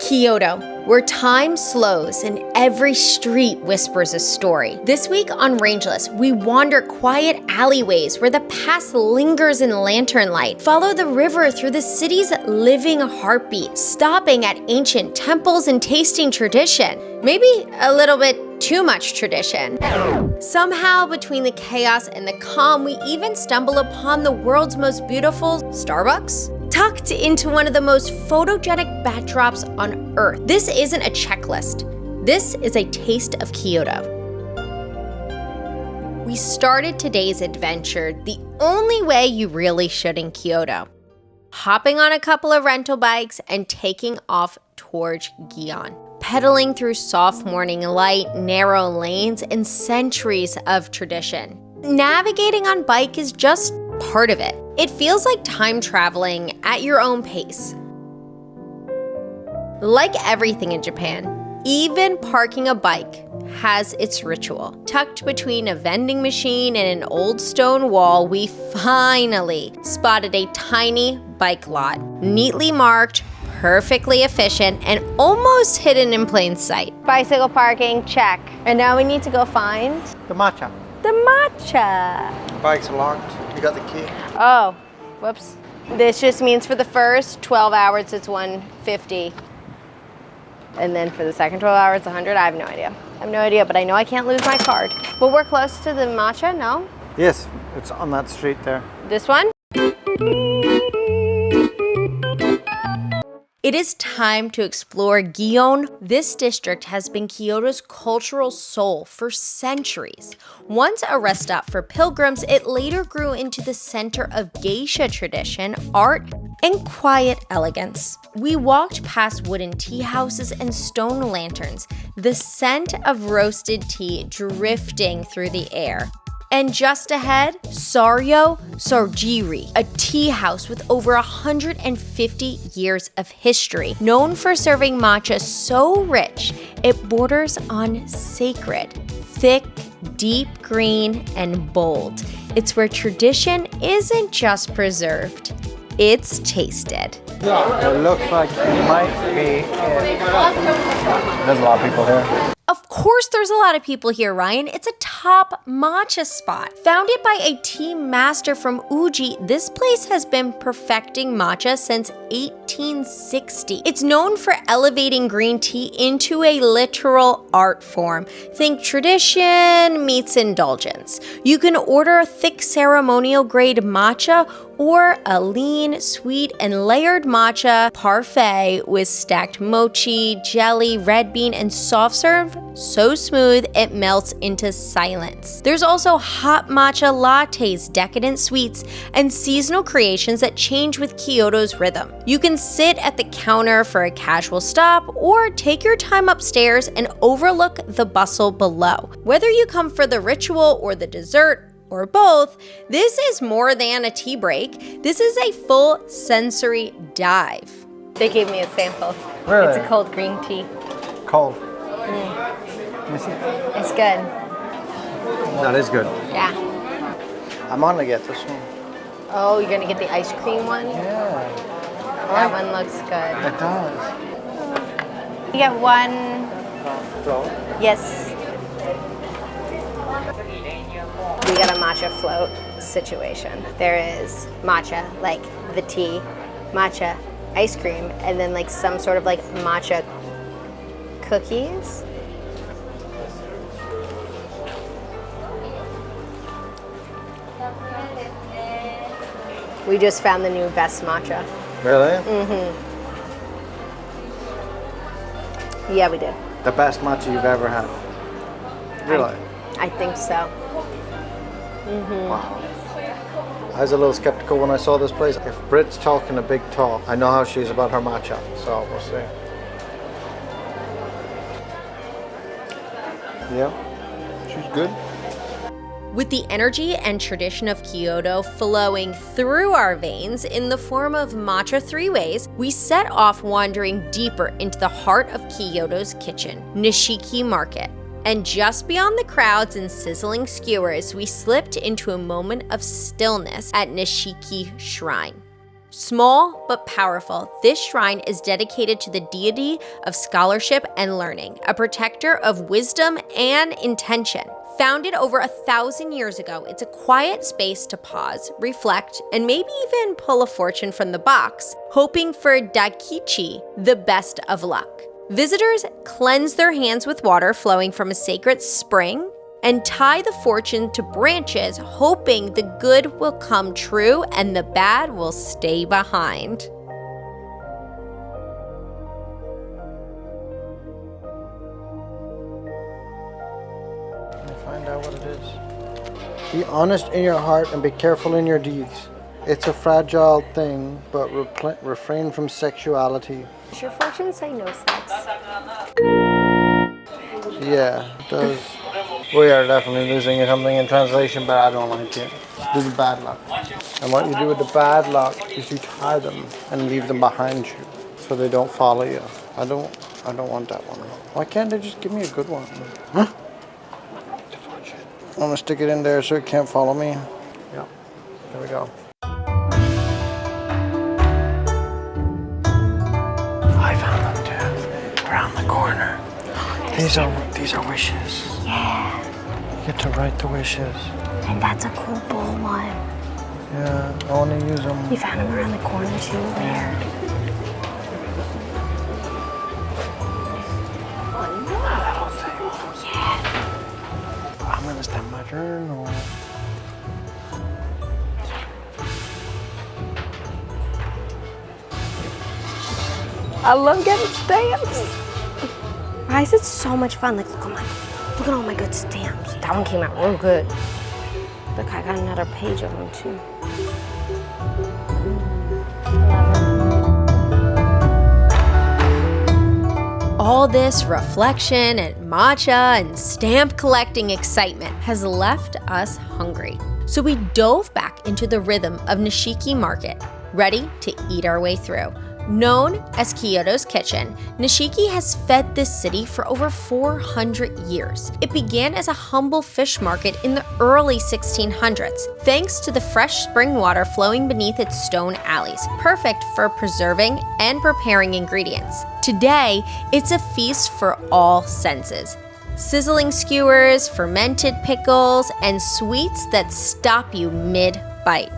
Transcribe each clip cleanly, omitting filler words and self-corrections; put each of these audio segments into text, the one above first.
Kyoto, where time slows and every street whispers a story. This week on Rangeless, we wander quiet alleyways where the past lingers in lantern light, follow the river through the city's living heartbeat, stopping at ancient temples and tasting tradition. Maybe a little bit too much tradition. Somehow, between the chaos and the calm, we even stumble upon the world's most beautiful Starbucks, tucked into one of the most photogenic backdrops on Earth. This isn't a checklist. This is a taste of Kyoto. We started today's adventure the only way you really should in Kyoto, hopping on a couple of rental bikes and taking off towards Gion, pedaling through soft morning light, narrow lanes, and centuries of tradition. Navigating on bike is just part of it. It feels like time traveling at your own pace. Like everything in Japan, even parking a bike has its ritual. Tucked between a vending machine and an old stone wall, we finally spotted a tiny bike lot, neatly marked, perfectly efficient, and almost hidden in plain sight. Bicycle parking, check. And now we need to go find the matcha. The matcha. The bike's locked. You got the key. Oh, whoops. This just means for the first 12 hours it's 150. And then for the second 12 hours, 100. I have no idea. But I know I can't lose my card. But we're close to the matcha, no? Yes, it's on that street there. This one? It is time to explore Gion. This district has been Kyoto's cultural soul for centuries. Once a rest stop for pilgrims, it later grew into the center of geisha tradition, art, and quiet elegance. We walked past wooden tea houses and stone lanterns, the scent of roasted tea drifting through the air. And just ahead, Saryo Tsujiri, a tea house with over 150 years of history, known for serving matcha so rich it borders on sacred, thick, deep green, and bold. It's where tradition isn't just preserved, it's tasted. It looks like it might be it. There's a lot of people here. Of course there's a lot of people here, Ryan. It's a top matcha spot. Founded by a tea master from Uji, this place has been perfecting matcha since 1860. It's known for elevating green tea into a literal art form. Think tradition meets indulgence. You can order a thick ceremonial grade matcha or a lean, sweet, and layered matcha parfait with stacked mochi, jelly, red bean, and soft serve so smooth it melts into silence. There's also hot matcha lattes, decadent sweets, and seasonal creations that change with Kyoto's rhythm. You can sit at the counter for a casual stop or take your time upstairs and overlook the bustle below. Whether you come for the ritual or the dessert, or both, this is more than a tea break. This is a full sensory dive. They gave me a sample. Really? It's a cold green tea. Cold. Let me see. It's good. That is good. Yeah. I'm gonna get this one. Oh, you're gonna get the ice cream one? Yeah. That one looks good. It does. You get one. Float. Yes. We got a matcha float situation. There is matcha, like the tea, matcha ice cream, and then like some sort of like matcha cookies. We just found the new best matcha. Really? Mm-hmm. Yeah, we did. The best matcha you've ever had. Really? I think so. Mm-hmm. Wow. I was a little skeptical when I saw this place. If Brit's talking a big talk, I know how she is about her matcha, so we'll see. Yeah, she's good. With the energy and tradition of Kyoto flowing through our veins in the form of matcha three-ways, we set off wandering deeper into the heart of Kyoto's kitchen, Nishiki Market. And just beyond the crowds and sizzling skewers, we slipped into a moment of stillness at Nishiki Shrine. Small but powerful, this shrine is dedicated to the deity of scholarship and learning, a protector of wisdom and intention. Founded over 1,000 years ago, it's a quiet space to pause, reflect, and maybe even pull a fortune from the box, hoping for Daikichi, the best of luck. Visitors cleanse their hands with water flowing from a sacred spring and tie the fortune to branches, hoping the good will come true and the bad will stay behind. Find out what it is. Be honest in your heart and be careful in your deeds. It's a fragile thing, but refrain from sexuality. Does your fortune say no sex? Yeah, it does. We are definitely losing something in translation, but I don't like it. Do the bad luck. And what you do with the bad luck is you tie them and leave them behind you so they don't follow you. I don't want that one. Why can't they just give me a good one? Huh? I'm gonna stick it in there so it can't follow me. Yeah, there we go. I found them too, around the corner. These are wishes. Yeah. You get to write the wishes. And that's a cool bowl one. Yeah, I want to use them. You found them around the corner too, where? Little thing. Yeah. I'm gonna stamp my journal. I love getting stamps. Why is it so much fun? Like, look at all my good stamps. That one came out real good. Look, I got another page of them too. All this reflection and matcha and stamp collecting excitement has left us hungry. So we dove back into the rhythm of Nishiki Market, ready to eat our way through. Known as Kyoto's kitchen, Nishiki has fed this city for over 400 years. It began as a humble fish market in the early 1600s, thanks to the fresh spring water flowing beneath its stone alleys, perfect for preserving and preparing ingredients. Today, it's a feast for all senses. Sizzling skewers, fermented pickles, and sweets that stop you mid-bite.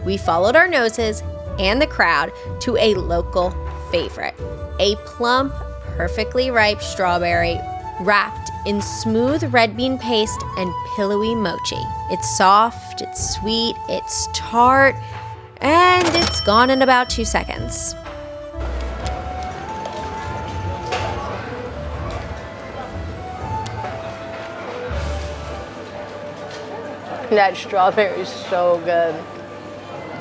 We followed our noses and the crowd to a local favorite, a plump, perfectly ripe strawberry wrapped in smooth red bean paste and pillowy mochi. It's soft, it's sweet, it's tart, and it's gone in about 2 seconds. That strawberry is so good.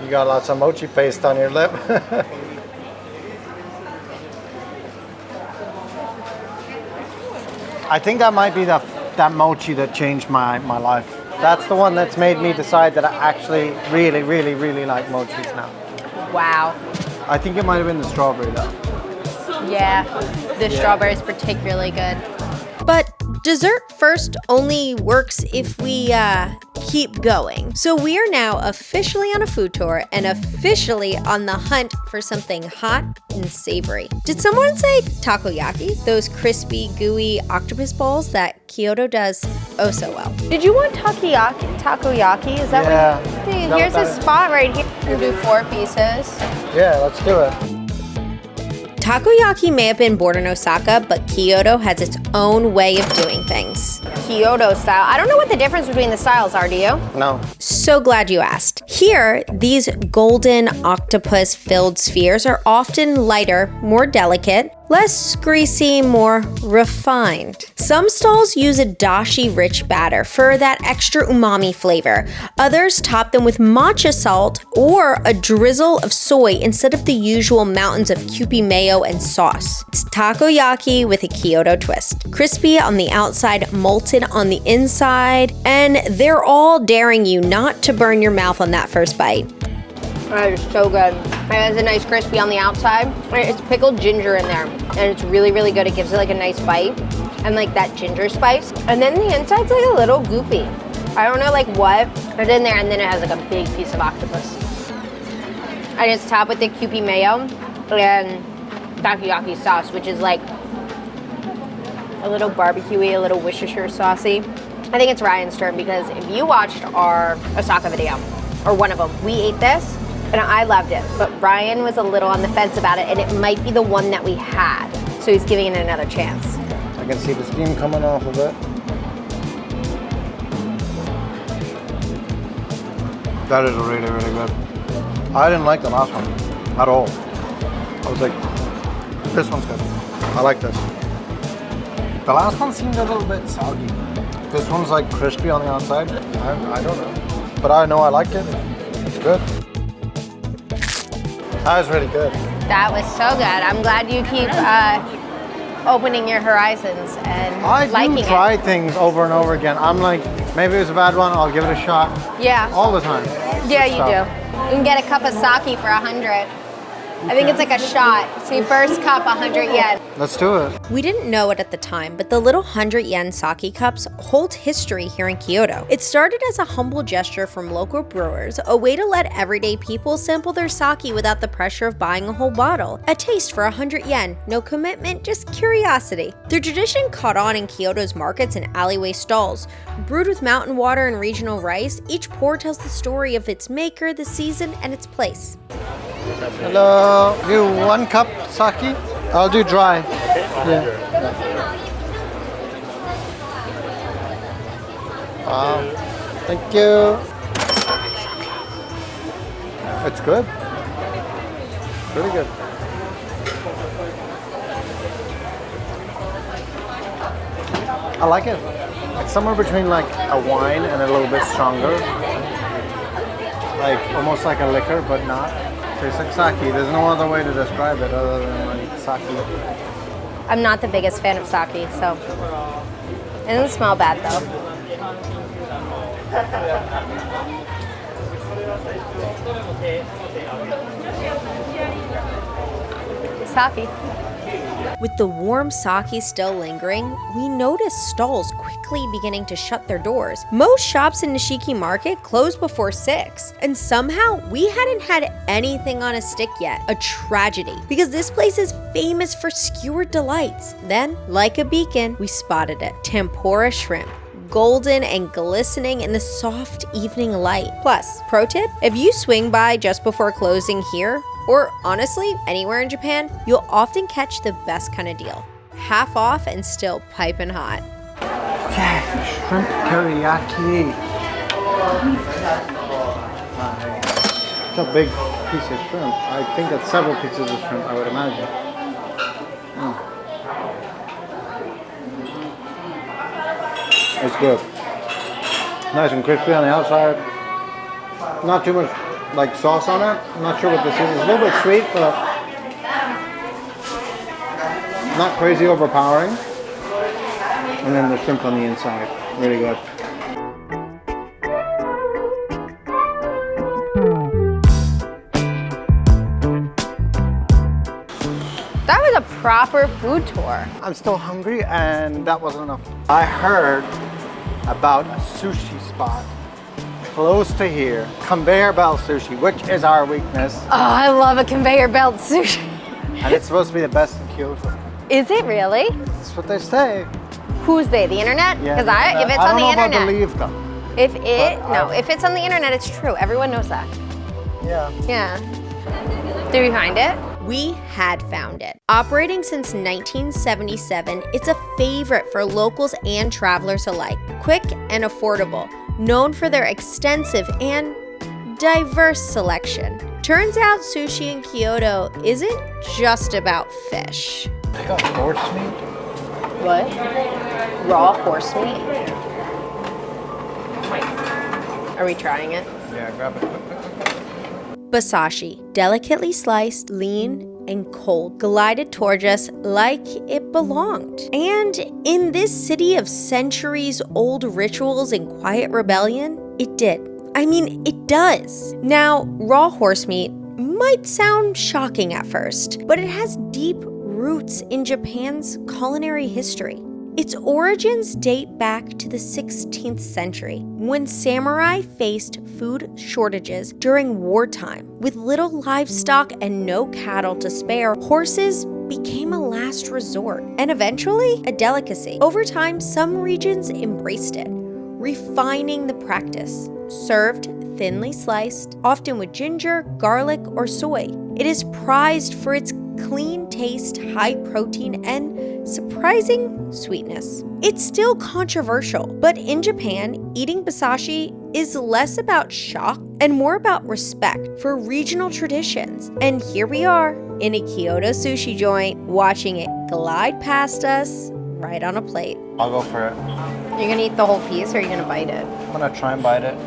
You got lots of mochi paste on your lip. I think that might be that mochi that changed my life. That's the one that's made me decide that I actually really, really, really like mochis now. Wow. I think it might have been the strawberry though. Yeah, the strawberry is particularly good. But dessert first only works if we keep going. So we are now officially on a food tour and officially on the hunt for something hot and savory. Did someone say takoyaki? Those crispy, gooey octopus balls that Kyoto does oh so well. Did you want takoyaki? Is that what you Here's a spot right here. We'll do 4 pieces. Yeah, let's do it. Takoyaki may have been born in Osaka, but Kyoto has its own way of doing things. Kyoto style. I don't know what the difference between the styles are, do you? No. So glad you asked. Here, these golden octopus-filled spheres are often lighter, more delicate, less greasy, more refined. Some stalls use a dashi-rich batter for that extra umami flavor. Others top them with matcha salt or a drizzle of soy instead of the usual mountains of Kewpie mayo and sauce. It's takoyaki with a Kyoto twist. Crispy on the outside, molten on the inside, and they're all daring you not to burn your mouth on that first bite. That is so good. It has a nice crispy on the outside. It's pickled ginger in there, and it's really, really good. It gives it like a nice bite and like that ginger spice. And then the inside's like a little goopy. I don't know like what is in there, and then it has like a big piece of octopus. And it's topped with the Kewpie mayo and Takoyaki sauce, which is like a little barbecuey, a little Worcestershire saucy. I think it's Ryan's turn because if you watched our Osaka video, or one of them, we ate this and I loved it. But Ryan was a little on the fence about it and it might be the one that we had. So he's giving it another chance. I can see the steam coming off of it. That is really, really good. I didn't like the last one at all. I was like, this one's good. I like this. The last one seemed a little bit soggy. This one's like crispy on the outside. I don't know. But I know I like it. It's good. That was really good. That was so good. I'm glad you keep opening your horizons and liking it. I try things over and over again. I'm like, maybe it was a bad one, I'll give it a shot. Yeah. All the time. Yeah, you do. You can get a cup of sake for 100. I think it's like a shot. So first cup, 100 yen. Let's do it. We didn't know it at the time, but the little 100-yen sake cups hold history here in Kyoto. It started as a humble gesture from local brewers, a way to let everyday people sample their sake without the pressure of buying a whole bottle. A taste for 100 yen, no commitment, just curiosity. The tradition caught on in Kyoto's markets and alleyway stalls. Brewed with mountain water and regional rice, each pour tells the story of its maker, the season, and its place. Hello, do 1 cup sake? I'll do dry. Yeah. Wow, thank you. It's good. Really good. I like it. It's somewhere between like a wine and a little bit stronger. Like almost like a liquor, but not. Tastes like sake. There's no other way to describe it other than like sake. I'm not the biggest fan of sake, so it doesn't smell bad though. Sake. With the warm sake still lingering, we noticed stalls quickly beginning to shut their doors. Most shops in Nishiki Market close before 6, and somehow we hadn't had anything on a stick yet. A tragedy, because this place is famous for skewered delights. Then, like a beacon, we spotted it. Tempora Shrimp. Golden and glistening in the soft evening light. Plus, pro tip, if you swing by just before closing here, or honestly, anywhere in Japan, you'll often catch the best kind of deal. Half off and still piping hot. Okay, shrimp teriyaki. It's a big piece of shrimp. I think that's several pieces of shrimp, I would imagine. It's good. Nice and crispy on the outside. Not too much like sauce on it. I'm not sure what this is. It's a little bit sweet, but not crazy overpowering. And then the shrimp on the inside. Really good. That was a proper food tour. I'm still hungry and that wasn't enough. I heard about a sushi spot close to here, conveyor belt sushi, which is our weakness. Oh, I love a conveyor belt sushi. And it's supposed to be the best in Kyoto. Is it really? That's what they say. Who's they? The internet? Yeah, Because if it's on the I internet, don't believe them. If it's on the internet, it's true. Everyone knows that. Yeah. Yeah. Did we find it? We had found it. Operating since 1977, it's a favorite for locals and travelers alike. Quick and affordable, known for their extensive and diverse selection. Turns out sushi in Kyoto isn't just about fish. They got horse meat? What? Raw horse meat? Are we trying it? Yeah, grab it. Musashi, delicately sliced, lean, and cold, glided towards us like it belonged. And in this city of centuries-old rituals and quiet rebellion, it did. I mean, it does. Now, raw horse meat might sound shocking at first, but it has deep roots in Japan's culinary history. Its origins date back to the 16th century, when samurai faced food shortages during wartime. With little livestock and no cattle to spare, horses became a last resort, and eventually a delicacy. Over time, some regions embraced it, refining the practice. Served thinly sliced, often with ginger, garlic, or soy. It is prized for its clean taste, high protein, and surprising sweetness. It's still controversial, but in Japan, eating Musashi is less about shock and more about respect for regional traditions. And here we are in a Kyoto sushi joint, watching it glide past us right on a plate. I'll go for it. You're gonna eat the whole piece, or are you gonna bite it? I'm gonna try and bite it.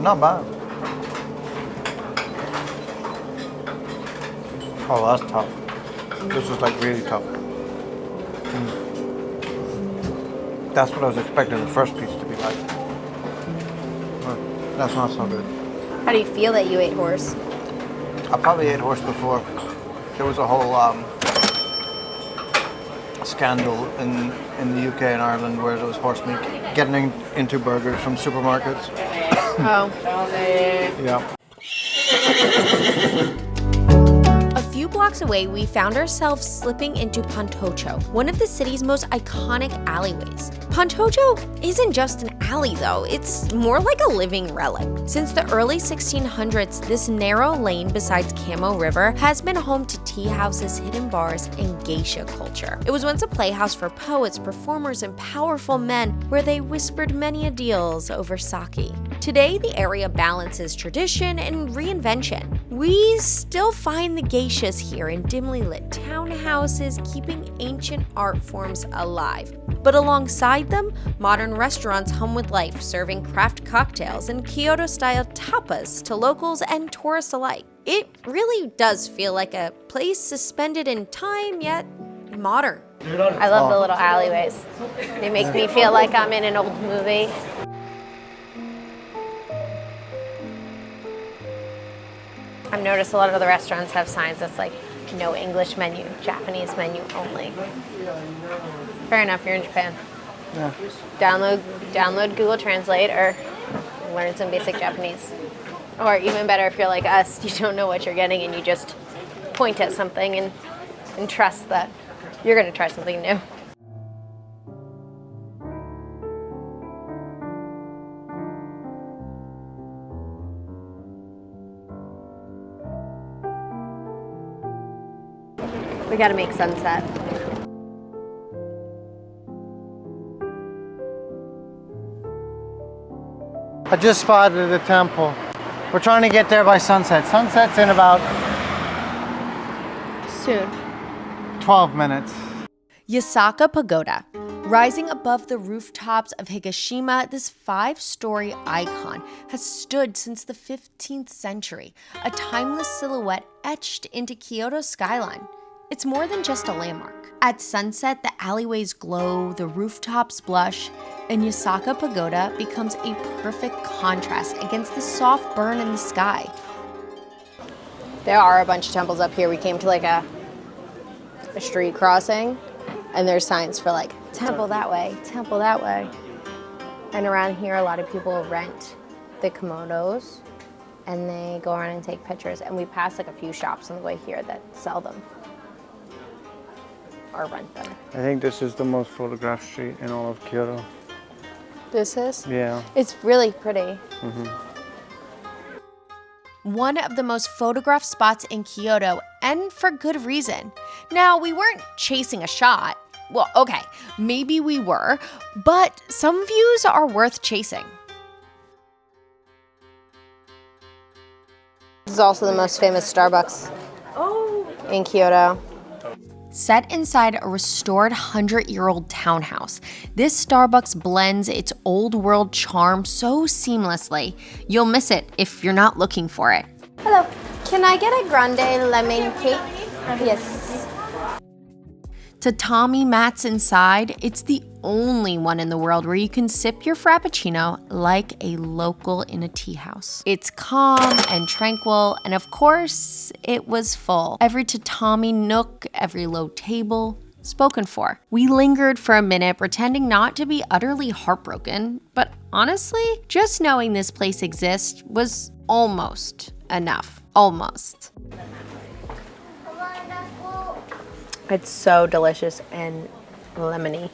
Not bad. Oh, that's tough. This is like really tough. That's what I was expecting the first piece to be like. But that's not so good. How do you feel that you ate horse? I probably ate horse before. There was a whole scandal in the UK and Ireland where there was horse meat getting into burgers from supermarkets. Oh. Yeah. A few blocks away, we found ourselves slipping into Ponto, one of the city's most iconic alleyways. Ponto isn't just an alley though, it's more like a living relic. Since the early 1600s, this narrow lane beside Kamo River has been home to tea houses, hidden bars, and geisha culture. It was once a playhouse for poets, performers, and powerful men where they whispered many a deals over sake. Today, the area balances tradition and reinvention. We still find the geishas here in dimly lit townhouses, keeping ancient art forms alive. But alongside them, modern restaurants hum with life, serving craft cocktails and Kyoto-style tapas to locals and tourists alike. It really does feel like a place suspended in time, yet modern. I love the little alleyways. They make me feel like I'm in an old movie. I've noticed a lot of the restaurants have signs that's like, no English menu, Japanese menu only. Fair enough, you're in Japan. Yeah. Download Google Translate or learn some basic Japanese. Or even better, if you're like us, you don't know what you're getting and you just point at something and trust that you're going to try something new. We gotta make sunset. I just spotted the temple. We're trying to get there by sunset. Sunset's in about Soon. 12 minutes. Yasaka Pagoda. Rising above the rooftops of Higashima, this 5-story icon has stood since the 15th century, a timeless silhouette etched into Kyoto's skyline. It's more than just a landmark. At sunset, the alleyways glow, the rooftops blush, and Yasaka Pagoda becomes a perfect contrast against the soft burn in the sky. There are a bunch of temples up here. We came to like a street crossing, and there's signs for like temple that way, temple that way. And around here, a lot of people rent the kimonos, and they go around and take pictures. And we passed like a few shops on the way here that sell them. Or rent them. I think this is the most photographed street in all of Kyoto. This is? Yeah. It's really pretty. Mm-hmm. One of the most photographed spots in Kyoto, and for good reason. Now, we weren't chasing a shot. Well, okay, maybe we were, but some views are worth chasing. This is also the most famous Starbucks in Kyoto. Set inside a restored 100-year-old townhouse, this Starbucks blends its old-world charm so seamlessly, you'll miss it if you're not looking for it. Hello, can I get a grande lemon cake? Yes. Tatami mats inside, it's the only one in the world where you can sip your frappuccino like a local in a tea house. It's calm and tranquil, and of course, it was full. Every tatami nook, every low table, spoken for. We lingered for a minute, pretending not to be utterly heartbroken, but honestly, just knowing this place exists was almost enough. Almost. It's so delicious and lemony.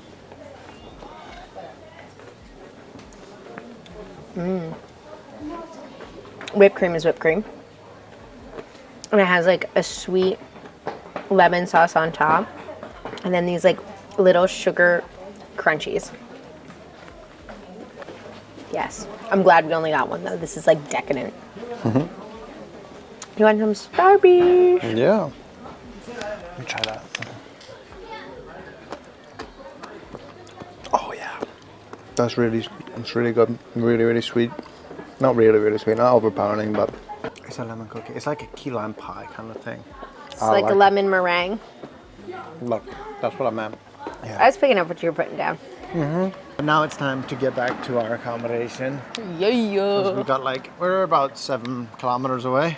Whipped cream is whipped cream. And it has like a sweet lemon sauce on top. And then these like little sugar crunchies. Yes. I'm glad we only got one though. This is like decadent. You want some Starburst? Yeah. Let me try that. Oh yeah. That's really, it's really good. Really, really sweet. Not really, really sweet. Not overpowering, but it's a lemon cookie. It's like a key lime pie kind of thing. It's like a lemon meringue. Look, that's what I meant. Yeah. I was picking up what you were putting down. But now it's time to get back to our accommodation. Yeah. We got we're about 7 kilometers away.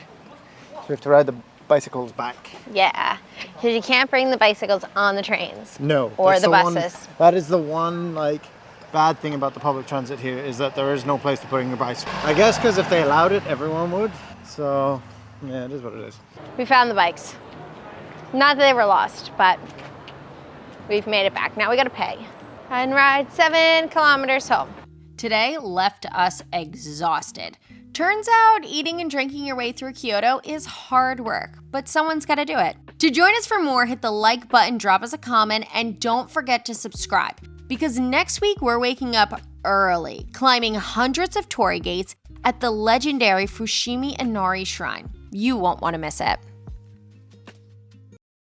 So we have to ride the bicycles back. Yeah. Because you can't bring the bicycles on the trains. No. Or the buses. That is the one bad thing about the public transit here is that there is no place to put in your bicycle. I guess because if they allowed it, everyone would. So, yeah, it is what it is. We found the bikes. Not that they were lost, but we've made it back. Now we gotta pay and ride 7 kilometers home. Today left us exhausted. Turns out eating and drinking your way through Kyoto is hard work, but someone's gotta do it. To join us for more, hit the like button, drop us a comment, and don't forget to subscribe. Because next week we're waking up early, climbing hundreds of torii gates at the legendary Fushimi Inari Shrine. You won't want to miss it.